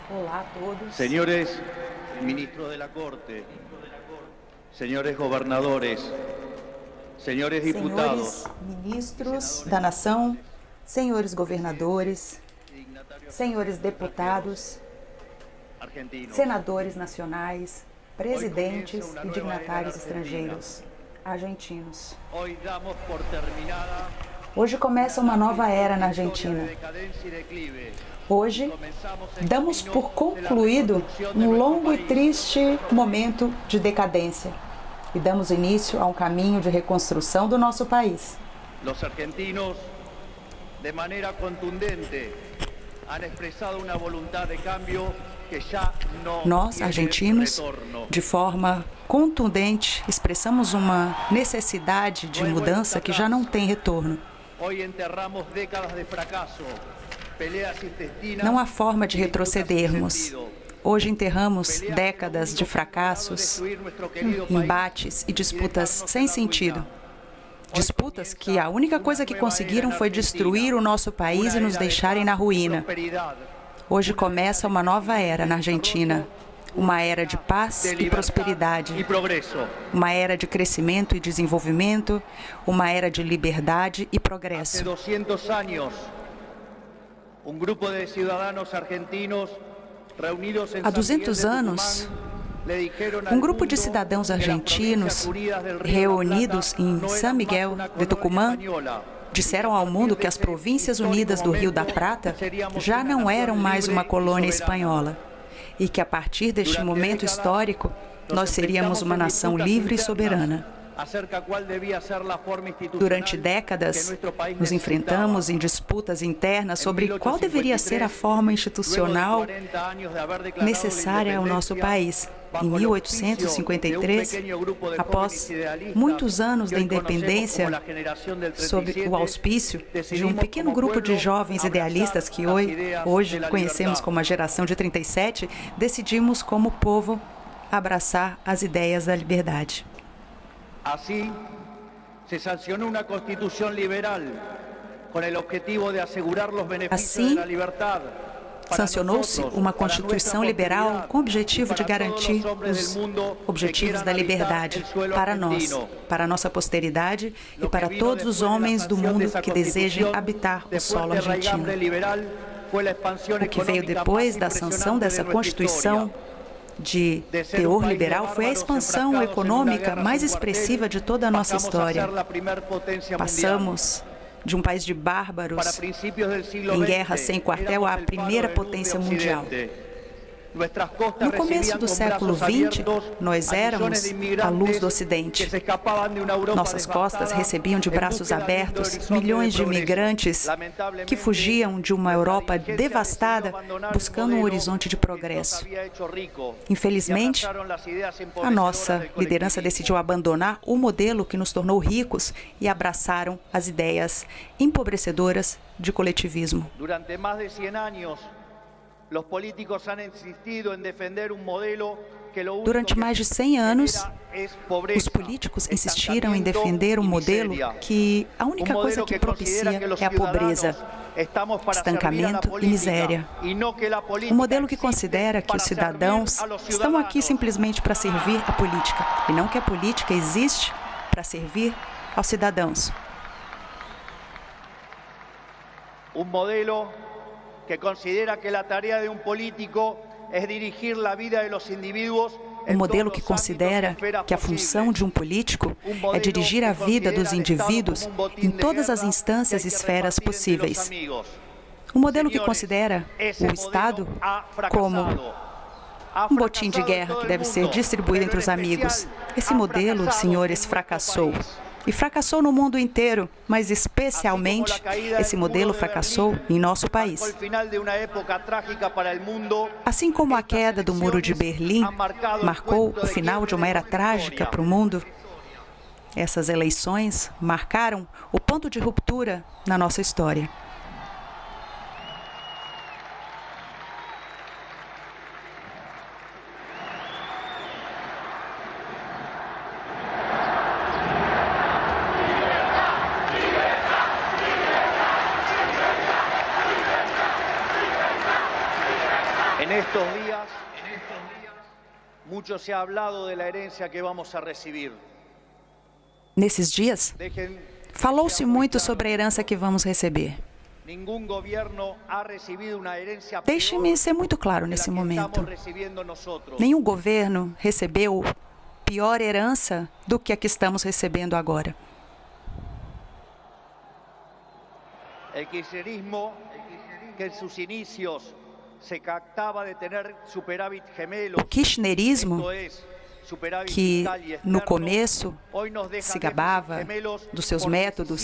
Olá a todos. Señores ministros de la Corte, señores gobernadores, señores diputados, Senhores ministros da Nação, senhores governadores, senhores deputados, senadores nacionais, presidentes e dignatários estrangeiros, argentinos. Hoje começa uma nova era na Argentina. Hoje, damos por concluído um longo e triste momento de decadência e damos início a um caminho de reconstrução do nosso país. Los argentinos, de maneira contundente, han expresado una voluntad de cambio que ya no Nós, argentinos, de forma contundente, expressamos uma necessidade de mudança que já não tem retorno. Hoy enterramos décadas de fracaso. Não há forma de retrocedermos. Hoje enterramos décadas de fracassos, embates e disputas sem sentido. Disputas que a única coisa que conseguiram foi destruir o nosso país e nos deixarem na ruína. Hoje começa uma nova era na Argentina. Uma era de paz e prosperidade. Uma era de crescimento e desenvolvimento. Uma era de liberdade e progresso. Há 200 anos, um grupo de cidadãos argentinos reunidos em San Miguel de Tucumán disseram ao mundo que as Províncias Unidas do Rio da Prata já não eram mais uma colônia espanhola e que, a partir deste momento histórico, nós seríamos uma nação livre e soberana. Durante décadas, nos enfrentamos em disputas internas sobre qual deveria ser a forma institucional necessária ao nosso país. Em 1853, após muitos anos da independência, sob o auspício de um pequeno grupo de jovens idealistas que hoje conhecemos como a geração de 37, decidimos, como povo, abraçar as ideias da liberdade. Así, se sancionó una constitución liberal con el objetivo de asegurar los beneficios de la libertad. Sancionou-se uma Constituição liberal com o objetivo de garantir os objetivos da liberdade para nós, para a nossa posteridade e para todos os homens do mundo que desejem habitar o solo argentino. O que veio depois da sanção dessa Constituição de teor liberal foi a expansão econômica mais expressiva de toda a nossa história. Passamos de um país de bárbaros em guerra sem quartel à primeira potência mundial. No começo do século XX, nós éramos a luz do Ocidente. Nossas costas recebiam de braços abertos milhões de imigrantes que fugiam de uma Europa devastada, buscando um horizonte de progresso. Infelizmente, a nossa liderança decidiu abandonar o modelo que nos tornou ricos e abraçaram as ideias empobrecedoras de coletivismo. Durante mais de 100 anos, os políticos insistiram em defender um modelo que a única coisa que propicia é a pobreza, estancamento e miséria. Um modelo que considera que os cidadãos estão aqui simplesmente para servir a política, e não que a política existe para servir aos cidadãos. Um modelo que considera que a tarefa de um político é dirigir a vida dos indivíduos. Um modelo que considera que a função de um político é dirigir a vida dos indivíduos em todas as instâncias e esferas possíveis. Um modelo que considera o Estado como um botim de guerra que deve ser distribuído entre os amigos. Esse modelo, senhores, fracassou. E fracassou no mundo inteiro, mas especialmente esse modelo fracassou em nosso país. Assim como a queda do Muro de Berlim marcou o final de uma era trágica para o mundo, essas eleições marcaram o ponto de ruptura na nossa história. En estos días, mucho se ha hablado de la herencia que vamos a recibir. Nesses dias, falou-se muito sobre a herança que vamos receber. Deixe-me ser muito claro nesse momento. Nenhum governo recebeu pior herança do que a que estamos recebendo agora. O kirchnerismo, que em seus inícios se jactava de ter superávit gemelos, o kirchnerismo, que no começo se gabava dos seus métodos,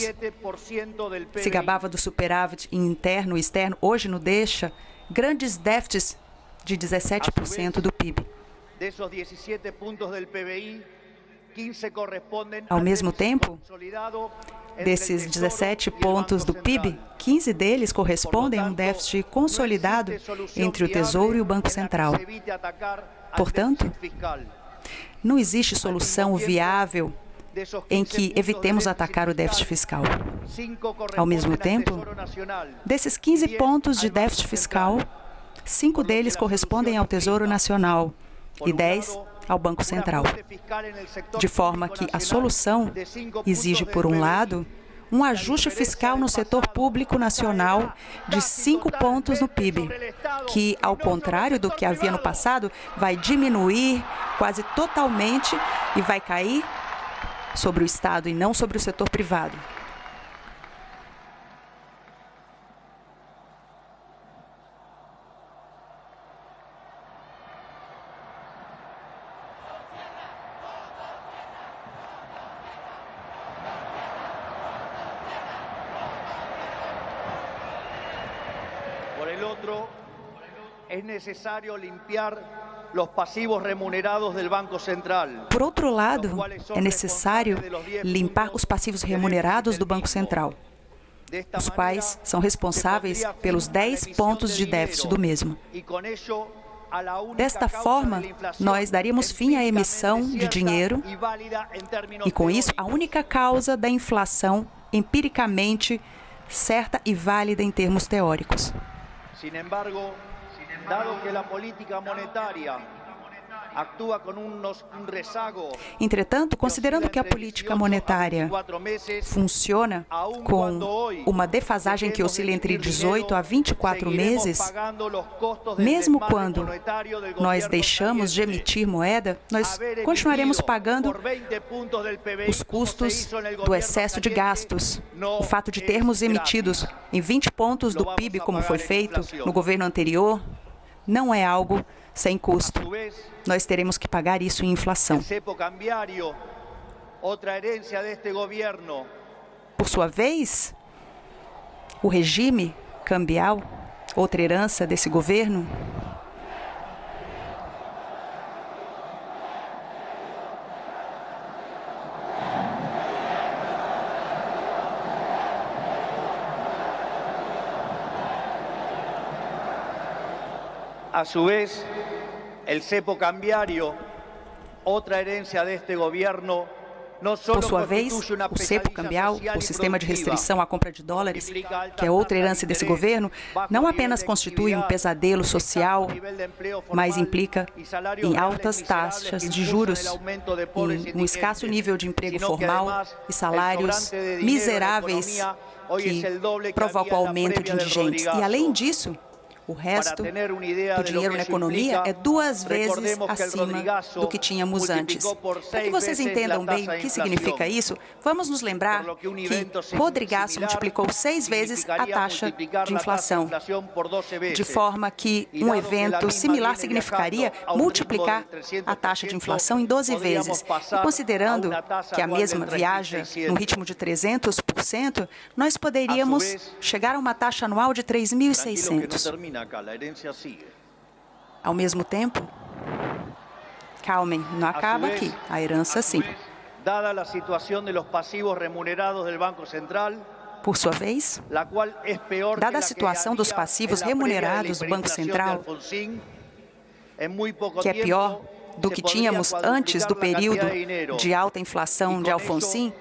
se gabava do superávit interno e externo, hoje nos deixa grandes déficits de 17% do PIB. Ao mesmo tempo, desses 17 pontos do PIB, 15 deles correspondem a um déficit consolidado entre o Tesouro e o Banco Central. Portanto, não existe solução viável em que evitemos atacar o déficit fiscal. Ao mesmo tempo, desses 15 pontos de déficit fiscal, 5 deles correspondem ao Tesouro Nacional e 10 ao Banco Central. De forma que a solução exige, por um lado, um ajuste fiscal no setor público nacional de 5 pontos no PIB, que, ao contrário do que havia no passado, vai diminuir quase totalmente e vai cair sobre o Estado e não sobre o setor privado. Es necesario limpiar los pasivos remunerados del Banco Central. Por outro lado, é necessário limpar os passivos remunerados do Banco Central, os quais são responsáveis pelos 10 pontos de déficit do mesmo. Desta forma, nós daríamos fim à emissão de dinheiro e, com isso, a única causa da inflação empiricamente certa e válida em termos teóricos. Sin embargo, dado que a política monetária atua com rezago. Entretanto, considerando que a política monetária funciona com uma defasagem que oscila entre 18 a 24 meses, mesmo quando nós deixamos de emitir moeda, nós continuaremos pagando os custos do excesso de gastos. O fato de termos emitidos em 20 pontos do PIB, como foi feito no governo anterior, não é algo sem custo. Nós teremos que pagar isso em inflação. Por sua vez, o regime cambial, outra herança desse governo, a su vez, el cepo cambiario, outra herencia deste governo, por sua vez, o cepo cambial, o sistema de restrição à compra de dólares, que é outra herança desse governo, não apenas constitui um pesadelo social, mas implica em altas taxas de juros, em um escasso nível de emprego formal e salários miseráveis que provocam o aumento de indigentes. E, além disso, o resto do dinheiro na economia é 2 vezes acima do que tínhamos antes. Para que vocês entendam bem o que significa isso, vamos nos lembrar que Rodrigaço multiplicou 6 vezes a taxa de inflação, de forma que um evento similar significaria multiplicar a taxa de inflação em 12 vezes. E considerando que a mesma viaja no ritmo de 300%, nós poderíamos chegar a uma taxa anual de 3.600. Ao mesmo tempo, calmem, não acaba aqui. A herança, sim. Por sua vez, dada a situação dos passivos remunerados do Banco Central, que é pior do que tínhamos antes do período de alta inflação de Alfonsín,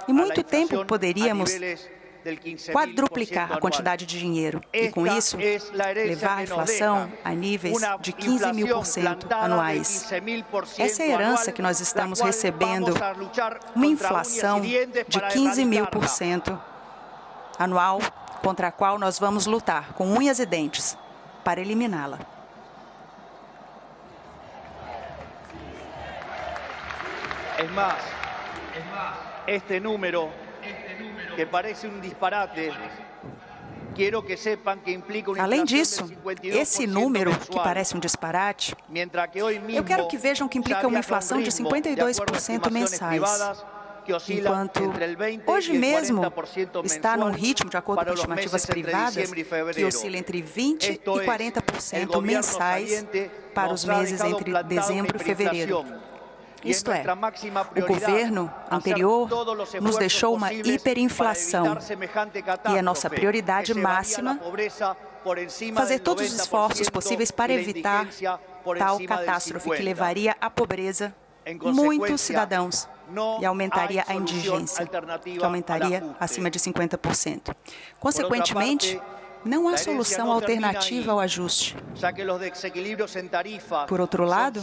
em muito tempo poderíamos quadruplicar a quantidade de dinheiro e, com isso, levar a inflação a níveis de 15.000% anuais. Essa é a herança que nós estamos recebendo, uma inflação de 15.000% anual, contra a qual nós vamos lutar com unhas e dentes para eliminá-la. Es más, este número que parece disparate, quiero que sepan que implica uma Além inflação disso, de 52% esse número, que mensual, parece um disparate, mientras que hoy mismo eu quero que vejam que implica uma inflação de 52% mensais, enquanto hoje mesmo está num ritmo, de acordo com estimativas privadas, que oscila entre 20% e 40% mensais para os meses entre dezembro e fevereiro. Isto é, o governo anterior nos deixou uma hiperinflação e a nossa prioridade máxima fazer todos os esforços possíveis para evitar tal catástrofe que levaria à pobreza muitos cidadãos e aumentaria a indigência, que aumentaria acima de 50%. Consequentemente, não há solução alternativa ao ajuste. Por outro lado,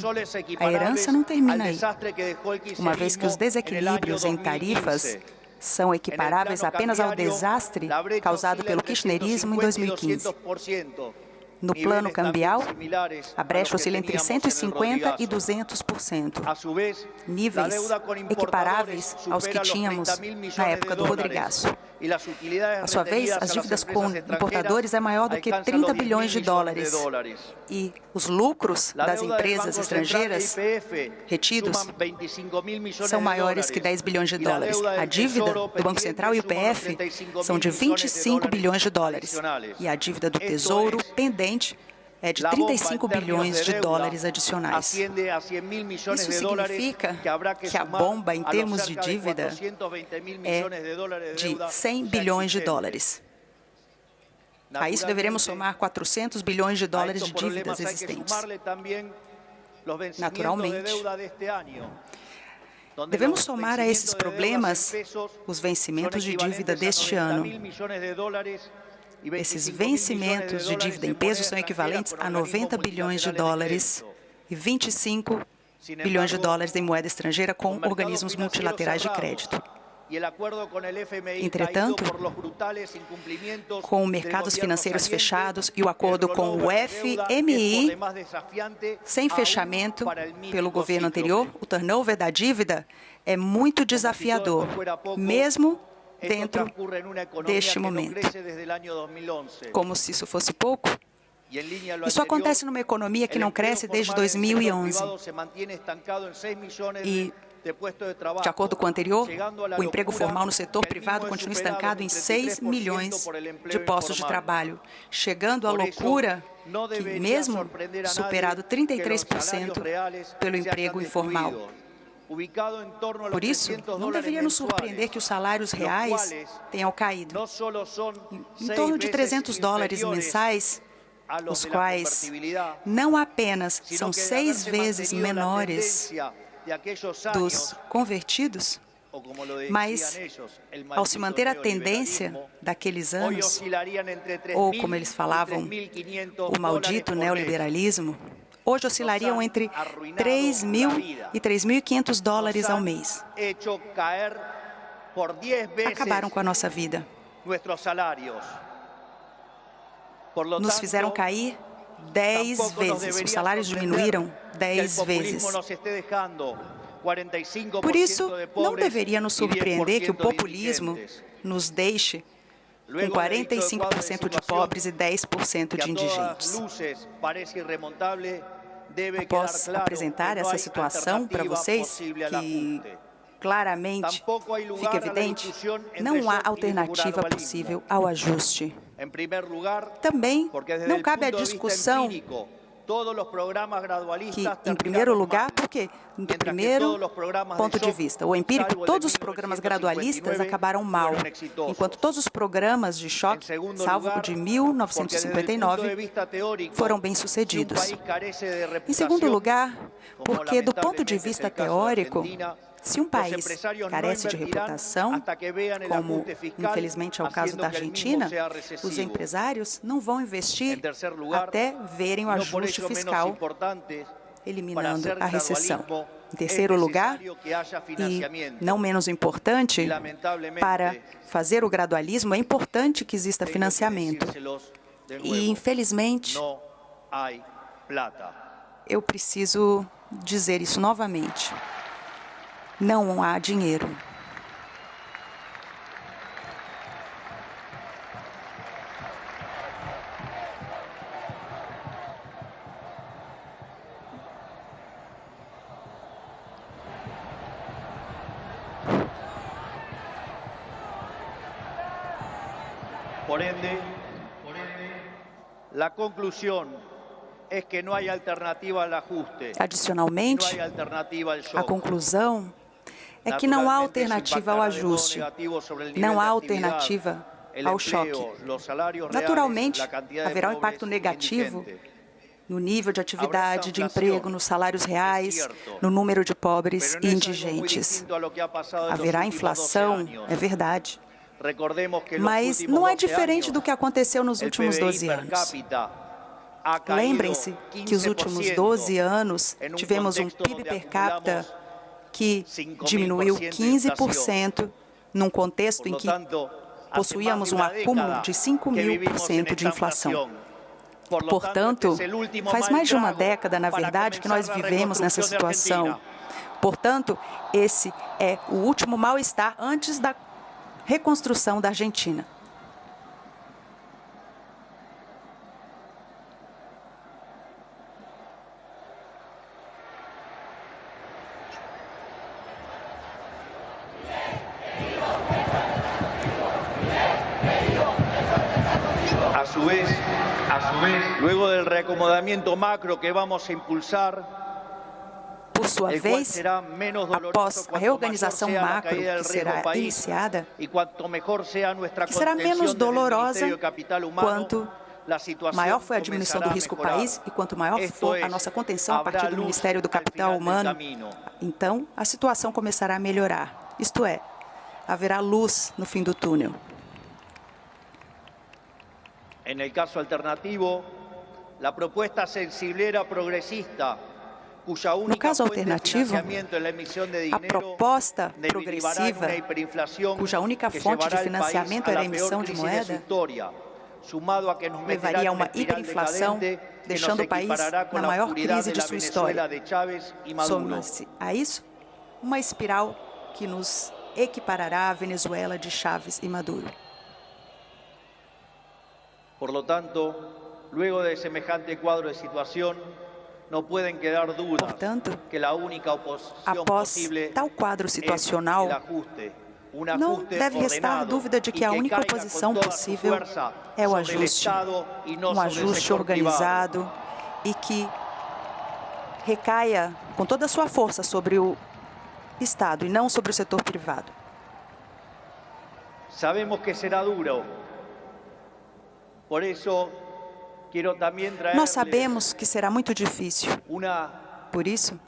a herança não termina aí, uma vez que os desequilíbrios em tarifas são equiparáveis apenas ao desastre causado pelo kirchnerismo em 2015. No plano cambial, a brecha oscila entre 150% e 200%, níveis equiparáveis aos que tínhamos na época do Rodrigaço. À sua vez, as dívidas com importadores é maior do que 30 bilhões de dólares. E os lucros das empresas estrangeiras retidos são maiores que 10 bilhões de dólares. A dívida do Banco Central e o IPF são de 25 bilhões de dólares. E a dívida do Tesouro pendente é de 35 bilhões de dólares adicionais. Isso significa que a bomba, em termos de dívida, é de 100 bilhões de dólares. A isso deveremos somar 400 bilhões de dólares de dívidas existentes. Naturalmente, devemos somar a esses problemas os vencimentos de dívida deste ano. Esses vencimentos de dívida em peso são equivalentes a 90 bilhões de dólares e 25 bilhões de dólares em moeda estrangeira com organismos multilaterais de crédito. Entretanto, com mercados financeiros fechados e o acordo com o FMI sem fechamento pelo governo anterior, o turnover da dívida é muito desafiador, mesmo dentro deste momento. Como se isso fosse pouco, isso acontece numa economia que não cresce desde 2011. E, de acordo com o anterior, o emprego formal no setor privado continua estancado em 6 milhões de postos de trabalho, chegando à loucura que, mesmo superado 33% pelo emprego informal. Por isso, não deveria nos surpreender que os salários reais tenham caído. Em torno de 300 dólares mensais, os quais não apenas são 6 vezes menores dos convertidos, mas, ao se manter a tendência daqueles anos, ou, como eles falavam, o maldito neoliberalismo, hoje oscilariam entre 3.000 e 3.500 dólares ao mês. Acabaram com a nossa vida. Nos fizeram cair 10 vezes. Os salários diminuíram 10 vezes. Por isso, não deveria nos surpreender que o populismo nos deixe com 45% de pobres e 10% de indigentes. Após apresentar essa situação para vocês, que claramente fica evidente, não há alternativa possível ao ajuste. Também não cabe a discussão que, em primeiro lugar, porque, do primeiro ponto de vista, o empírico, todos os programas gradualistas acabaram mal, enquanto todos os programas de choque, salvo o de 1959, foram bem-sucedidos. Em segundo lugar, porque, do ponto de vista teórico, Se um país carece de reputação, como infelizmente é o caso da Argentina, os empresários não vão investir até verem o ajuste fiscal eliminando a recessão. Em terceiro lugar, e não menos importante, para fazer o gradualismo é importante que exista financiamento. E, infelizmente, eu preciso dizer isso novamente. Não há dinheiro. Por ende, a conclusão é que não há alternativa ao ajuste. Adicionalmente, a conclusão é que não há alternativa ao ajuste, não há alternativa ao choque. Naturalmente, haverá um impacto negativo no nível de atividade, de emprego, nos salários reais, no número de pobres e indigentes. Haverá inflação, é verdade. Mas não é diferente do que aconteceu nos últimos 12 anos. Lembrem-se que os últimos 12 anos tivemos um PIB per capita que diminuiu 15% num contexto em que possuíamos um acúmulo de 5.000% de inflação. Portanto, faz mais de uma década, na verdade, que nós vivemos nessa situação. Portanto, esse é o último mal-estar antes da reconstrução da Argentina. A su vez, luego del reacomodamiento macro que vamos a impulsar, por sua vez, após a reorganização macro que será iniciada, que será menos dolorosa quanto maior foi a diminuição do risco país e quanto maior for a nossa contenção a partir do Ministério do Capital Humano, então a situação começará a melhorar. Isto é, haverá luz no fim do túnel. No caso alternativo, a proposta sensiblera progressista, no caso alternativo, a proposta progressiva, cuja única fonte de financiamento era a emissão de moeda, levaria a uma hiperinflação, deixando o país na maior crise de sua história. Soma-se a isso uma espiral que nos equiparará à Venezuela de Chávez e Maduro. Por lo tanto, luego de semejante quadro de situação, não podem quedar dúvidas. Portanto, que a única oposição após tal quadro situacional, não deve restar dúvida de que a única oposição possível é o ajuste, um ajuste organizado e que recaia com toda a sua força sobre o Estado e não sobre o setor privado. Sabemos que será duro. Por isso, nós sabemos que será muito difícil. Por isso,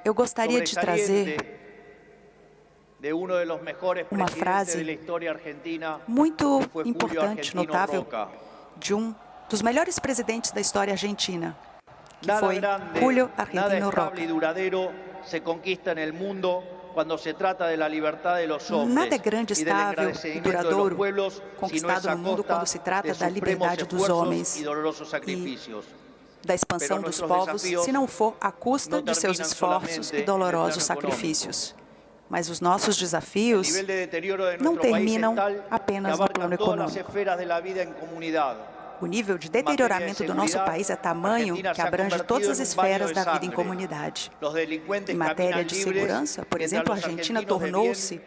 eu gostaria de trazer uma frase muito importante, notável, de um dos melhores presidentes da história argentina, que foi Julio Argentino Roca. Nada é grande, estável e duradouro conquistado no mundo quando se trata da liberdade dos homens e da expansão dos povos, se não for à custa de seus esforços e dolorosos sacrifícios. Mas os nossos desafios não terminam apenas no plano econômico. O nível de deterioramento do nosso país é tamanho que abrange todas as esferas da vida em comunidade. Em matéria de segurança, por exemplo, a Argentina tornou-se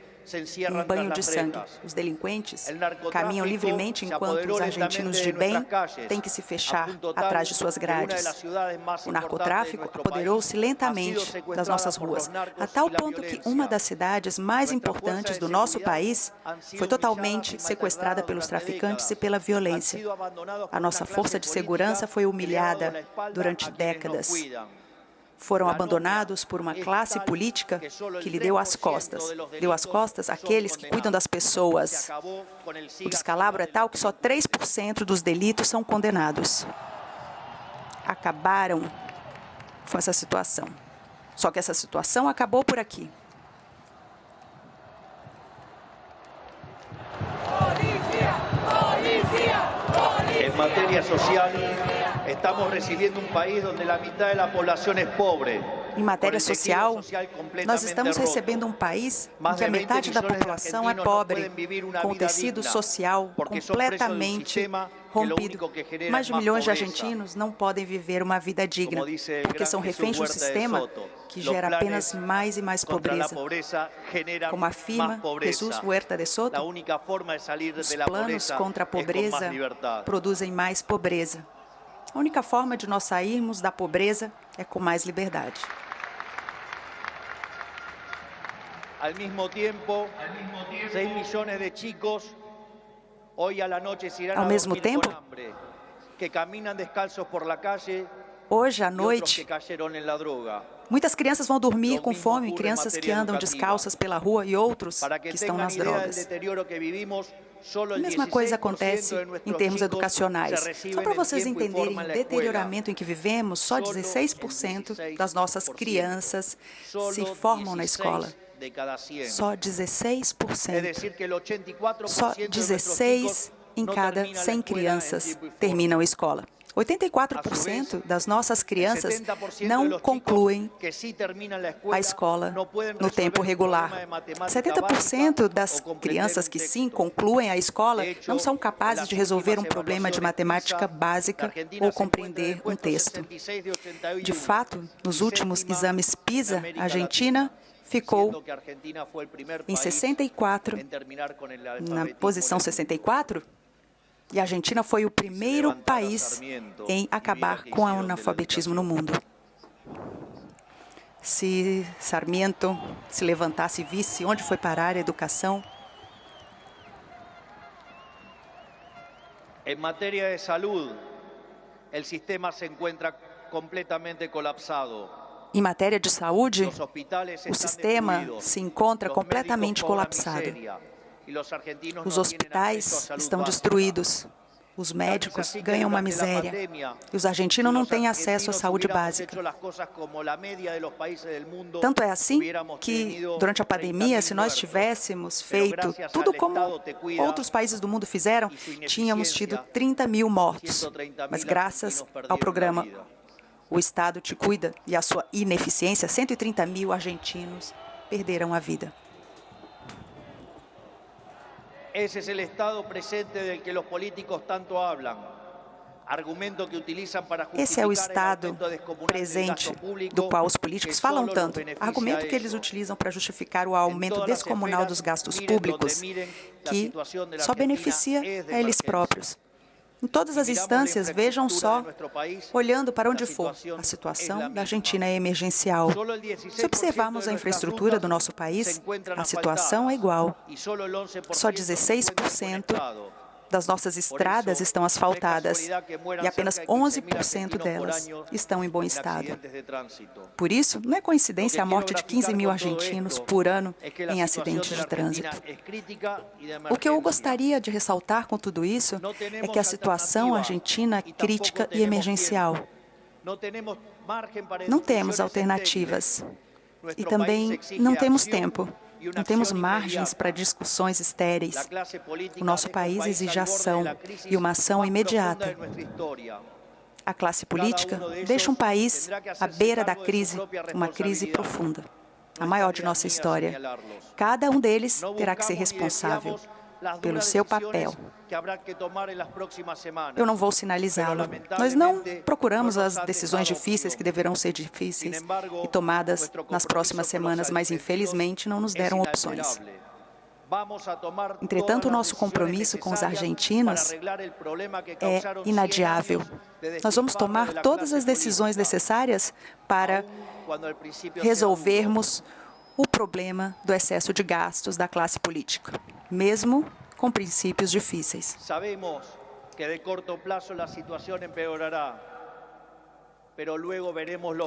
um banho de sangue. Os delinquentes caminham livremente enquanto os argentinos de bem têm que se fechar atrás de suas grades. O narcotráfico apoderou-se lentamente das nossas ruas, a tal ponto que uma das cidades mais importantes do nosso país foi totalmente sequestrada pelos traficantes e pela violência. A nossa força de segurança foi humilhada durante décadas. foram abandonados por uma classe política que lhe deu as costas àqueles que cuidam das pessoas. O descalabro é tal que só 3% dos delitos são condenados. Acabaram com essa situação. Só que essa situação acabou por aqui. En materia social, estamos recibiendo un país donde la mitad de la población es pobre. Em matéria social, nós estamos recebendo um país em que a metade da população é pobre, com o tecido social completamente rompido. Mais de milhões de argentinos não podem viver uma vida digna, porque são reféns de um sistema que gera apenas mais e mais pobreza. Como afirma Jesus Huerta de Soto, os planos contra a pobreza produzem mais pobreza. A única forma de nós sairmos da pobreza é com mais liberdade. Al mismo tiempo, 6 millones de chicos hoy a la noche se irán a dormir con hambre, que caminan descalzos por la calle, hoje à y otros noite, que cayeron en la droga. muitas crianças vão dormir com fome, crianças que andam descalças pela rua e outros que estão nas drogas. A mesma coisa acontece em termos educacionais. Só para vocês entenderem o deterioramento em que vivemos, só 16% das nossas crianças se formam na escola. Só 16%. Só 16 em cada 100 crianças terminam a escola. 84% das nossas crianças não concluem a escola no tempo regular. 70% das crianças que sim concluem a escola não são capazes de resolver um problema de matemática básica ou compreender um texto. De fato, nos últimos exames PISA, a Argentina ficou em 64, na posição 64, e a Argentina foi o primeiro país em acabar com o analfabetismo no mundo. Se Sarmiento se levantasse e visse onde foi parar a educação. Em matéria de saúde, o sistema se encontra completamente colapsado. Em matéria de saúde, o sistema se encontra completamente colapsado. Os hospitais estão destruídos. Os médicos ganham uma miséria. E os argentinos não têm acesso à saúde básica. Tanto é assim que, durante a pandemia, se nós tivéssemos feito tudo como outros países do mundo fizeram, tínhamos tido 30 mil mortos. Mas graças ao programa O Estado Te Cuida e a sua ineficiência, 130 mil argentinos perderam a vida. Ese es el estado presente del que los políticos tanto hablan. Argumento que utilizam para justificar esse é o estado presente do qual os políticos falam tanto. Argumento que eles utilizam para justificar o aumento descomunal dos gastos públicos, que só beneficia a eles próprios. Em todas as instâncias, vejam só, olhando para onde for, a situação da Argentina é emergencial. Se observarmos a infraestrutura do nosso país, a situação é igual. Só 16% das nossas estradas estão asfaltadas e apenas 11% delas estão em bom estado. Por isso, não é coincidência a morte de 15 mil argentinos por ano em acidentes de trânsito. O que eu gostaria de ressaltar com tudo isso é que a situação argentina é crítica e emergencial. Não temos alternativas e também não temos tempo. Não temos margens para discussões estéreis. O nosso país exige ação e uma ação imediata. A classe política deixa um país à beira da crise, uma crise profunda, a maior de nossa história. Cada um deles terá que ser responsável pelo seu papel. Eu não vou sinalizá-lo. Nós não procuramos as decisões difíceis que deverão ser difíceis e tomadas nas próximas semanas, mas infelizmente não nos deram opções. Entretanto, o nosso compromisso com os argentinos é inadiável. Nós vamos tomar todas as decisões necessárias para resolvermos o problema do excesso de gastos da classe política, mesmo com princípios difíceis. Sabemos que de corto plazo a situação empeorará,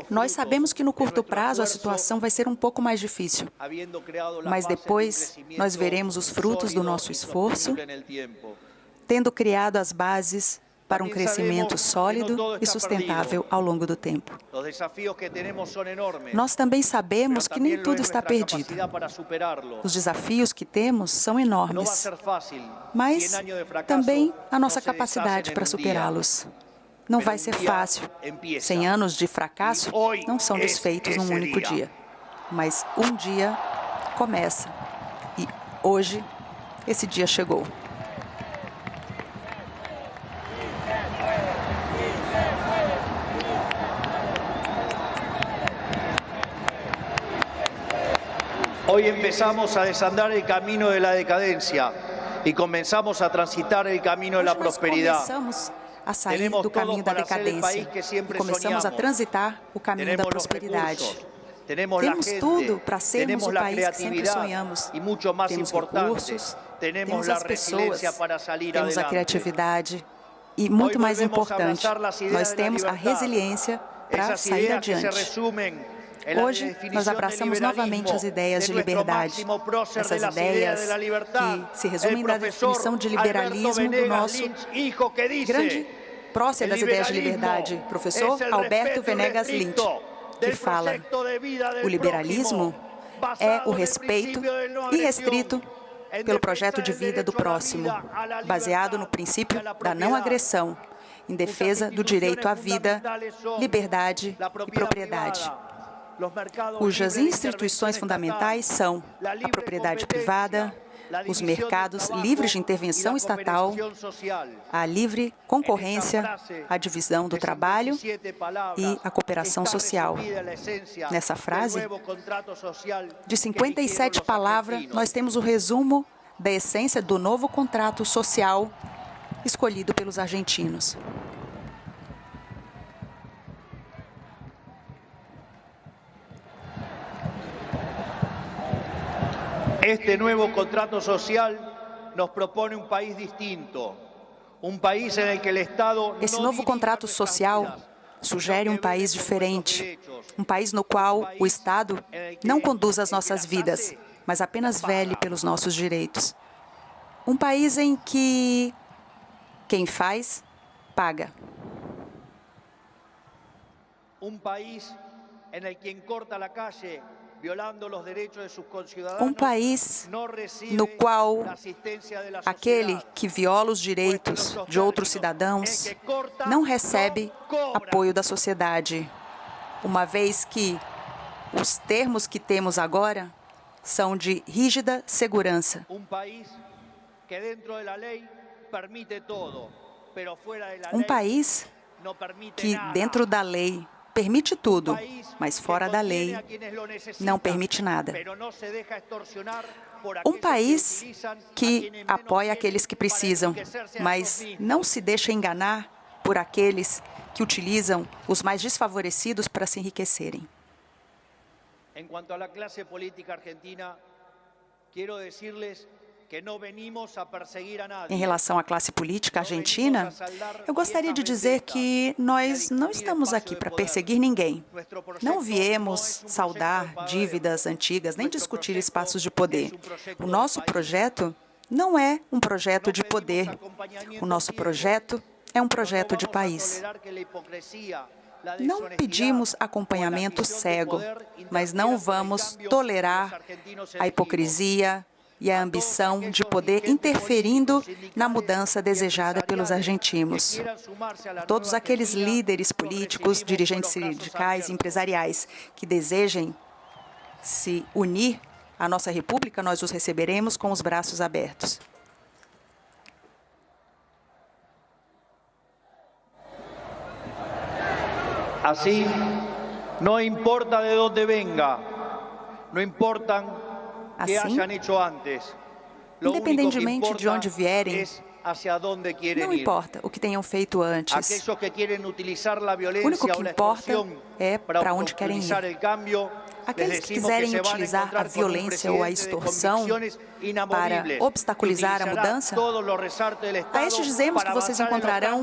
Nós sabemos que no curto prazo a situação vai ser um pouco mais difícil, mas depois nós veremos os frutos do nosso esforço, tendo criado as bases para um crescimento sólido e sustentável ao longo do tempo. Nós também sabemos que nem tudo está perdido. Os desafios que temos são enormes, mas também a nossa capacidade para superá-los. Não vai ser fácil. 100 anos de fracasso não são desfeitos num único dia. Mas um dia começa. E hoje, esse dia chegou. Hoy empezamos a desandar el camino de la decadencia y comenzamos a transitar el camino de la prosperidad. A sair do caminho da decadência e começamos a transitar o caminho da prosperidade. Temos tudo para sermos o país que sempre sonhamos. Temos recursos, temos as pessoas, temos a criatividade e, muito mais importante, nós temos a resiliência para sair adiante. Hoje, nós abraçamos novamente as ideias de liberdade, essas ideias que se resumem na definição de liberalismo do nosso grande prócer das ideias de liberdade, professor Alberto Venegas Lynch, que fala: o liberalismo é o respeito irrestrito pelo projeto de vida do próximo, baseado no princípio da não agressão, em defesa do direito à vida, liberdade e propriedade, cujas instituições fundamentais são a propriedade privada, os mercados livres de intervenção estatal, a livre concorrência, a divisão do trabalho e a cooperação social. Nessa frase, de 57 palavras, nós temos o resumo da essência do novo contrato social escolhido pelos argentinos. Este nuevo contrato social nos propone um país distinto, país em que o Estado. Esse novo contrato social sugere um país diferente, um país no qual o Estado não conduz as nossas vidas, mas apenas vele pelos nossos direitos. Um país em que quem faz, paga. Um país em que quem corta a calle um país no qual aquele que viola os direitos de outros cidadãos não recebe apoio da sociedade, uma vez que os termos que temos agora são de rígida segurança. Um país que, dentro da lei, permite tudo, mas fora da lei não permite nada. Um país que apoia aqueles que precisam, mas não se deixa enganar por aqueles que utilizam os mais desfavorecidos para se enriquecerem. Em quanto à classe política argentina, quero dizer-lhes que não venimos a perseguir a nadie. Em relação à classe política argentina, eu gostaria de dizer que nós não estamos aqui para perseguir ninguém. Não viemos saudar dívidas antigas, nem discutir espaços de poder. O nosso projeto não é um projeto de poder. O nosso projeto é um projeto de país. Não pedimos acompanhamento cego, mas não vamos tolerar a hipocrisia e a ambição de poder interferindo na mudança desejada pelos argentinos. Todos aqueles líderes políticos, dirigentes sindicais e empresariais que desejem se unir à nossa república, nós os receberemos com os braços abertos. Assim, não importa de onde venga, não importam que hayan hecho antes. Independentemente de onde vierem Não importa o que tenham feito antes. O único que importa é para onde querem ir. Aqueles que quiserem utilizar a violência ou a extorsão para obstaculizar a mudança, a estes dizemos que vocês encontrarão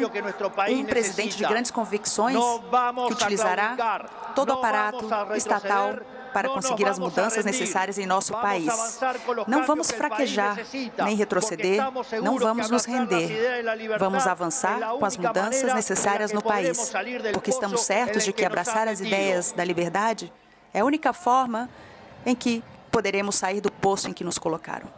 um presidente de grandes convicções que utilizará todo o aparato estatal para conseguir as mudanças necessárias em nosso país. Não vamos fraquejar nem retroceder, não vamos nos render. Vamos avançar com as mudanças necessárias no país, porque estamos certos de que abraçar as ideias da liberdade é a única forma em que poderemos sair do poço em que nos colocaram.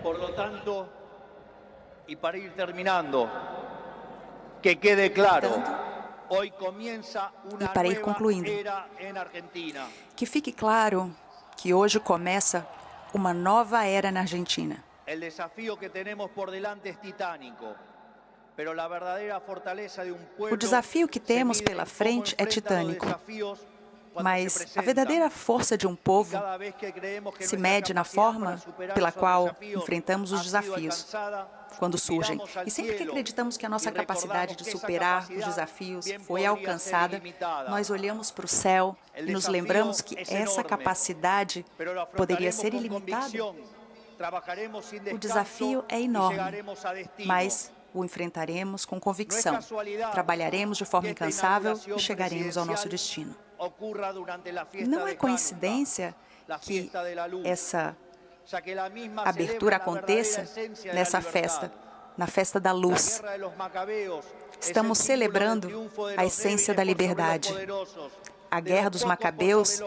Por lo tanto, y para ir terminando, que quede claro, hoy comienza una nueva era en Argentina. Que fique claro que hoje começa uma nova era na Argentina. El desafío que tenemos por delante es titánico, pero la verdadera fortaleza de un pueblo. O desafio que temos pela frente é titânico. Mas a verdadeira força de um povo se mede na forma pela qual enfrentamos os desafios quando surgem. E sempre que acreditamos que a nossa capacidade de superar os desafios foi alcançada, nós olhamos para o céu e nos lembramos que essa capacidade poderia ser ilimitada. O desafio é enorme, mas o enfrentaremos com convicção. Trabalharemos de forma incansável e chegaremos ao nosso destino. Não é coincidência que essa abertura aconteça nessa festa, na festa da luz. Estamos celebrando a essência da liberdade. A Guerra dos Macabeus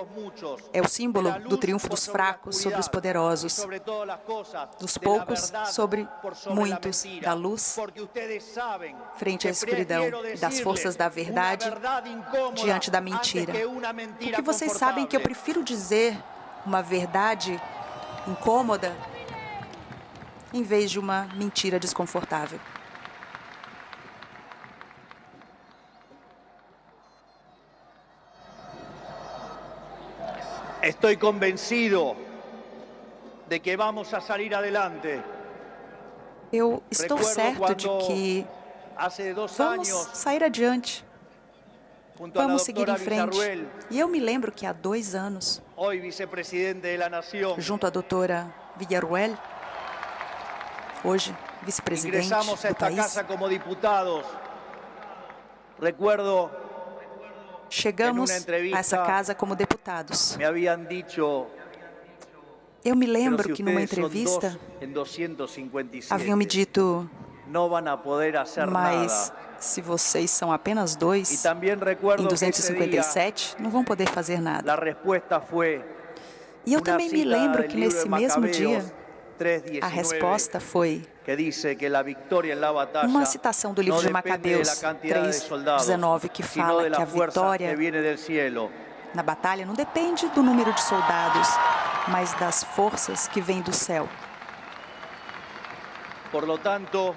é o símbolo do triunfo dos fracos sobre os poderosos, dos poucos sobre muitos, da luz frente à escuridão, das forças da verdade diante da mentira. Porque vocês sabem que eu prefiro dizer uma verdade incômoda em vez de uma mentira desconfortável. Estoy convencido de que vamos a salir adelante. Eu estou certo de que vamos sair adiante. Vamos seguir em frente. E eu me lembro que há 2 anos, junto à doutora Villarruel, hoje vice-presidente do país, chegamos a essa casa como deputados. Eu me lembro que numa entrevista haviam me dito, mas se vocês são apenas 2 em 257, não vão poder fazer nada. E eu também me lembro que nesse mesmo dia, a resposta foi uma citação do livro de Macabeus 3:19, que fala que a vitória na batalha não depende do número de soldados, mas das forças que vêm do céu. Por lo tanto,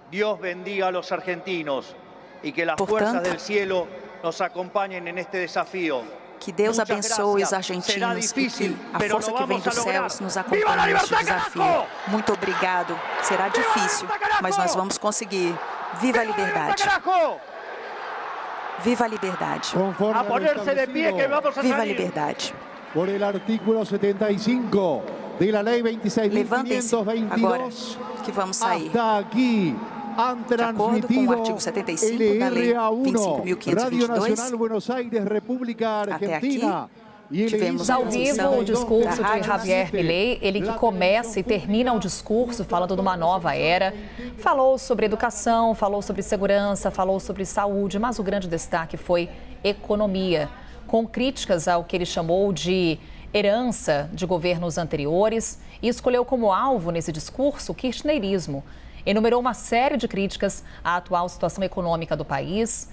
Dios bendiga a los argentinos y que las fuerzas del cielo nos acompañen en este desafío. Que Deus abençoe os argentinos e que a força que vem dos céus nos acompanhe neste desafio. Muito obrigado. Será difícil, mas nós vamos conseguir. Viva a liberdade! Viva a liberdade! Viva a liberdade! Por el artículo 75 de la ley 26.522, agora que vamos sair. Hasta aquí han de acordo com o artigo 75 da lei 25.522, até aqui tivemos ao vivo o discurso de Javier Milei, ele que começa e termina o discurso falando de uma nova era, falou sobre educação, falou sobre segurança, falou sobre saúde, mas o grande destaque foi economia, com críticas ao que ele chamou de herança de governos anteriores e escolheu como alvo nesse discurso o kirchnerismo. Enumerou uma série de críticas à atual situação econômica do país.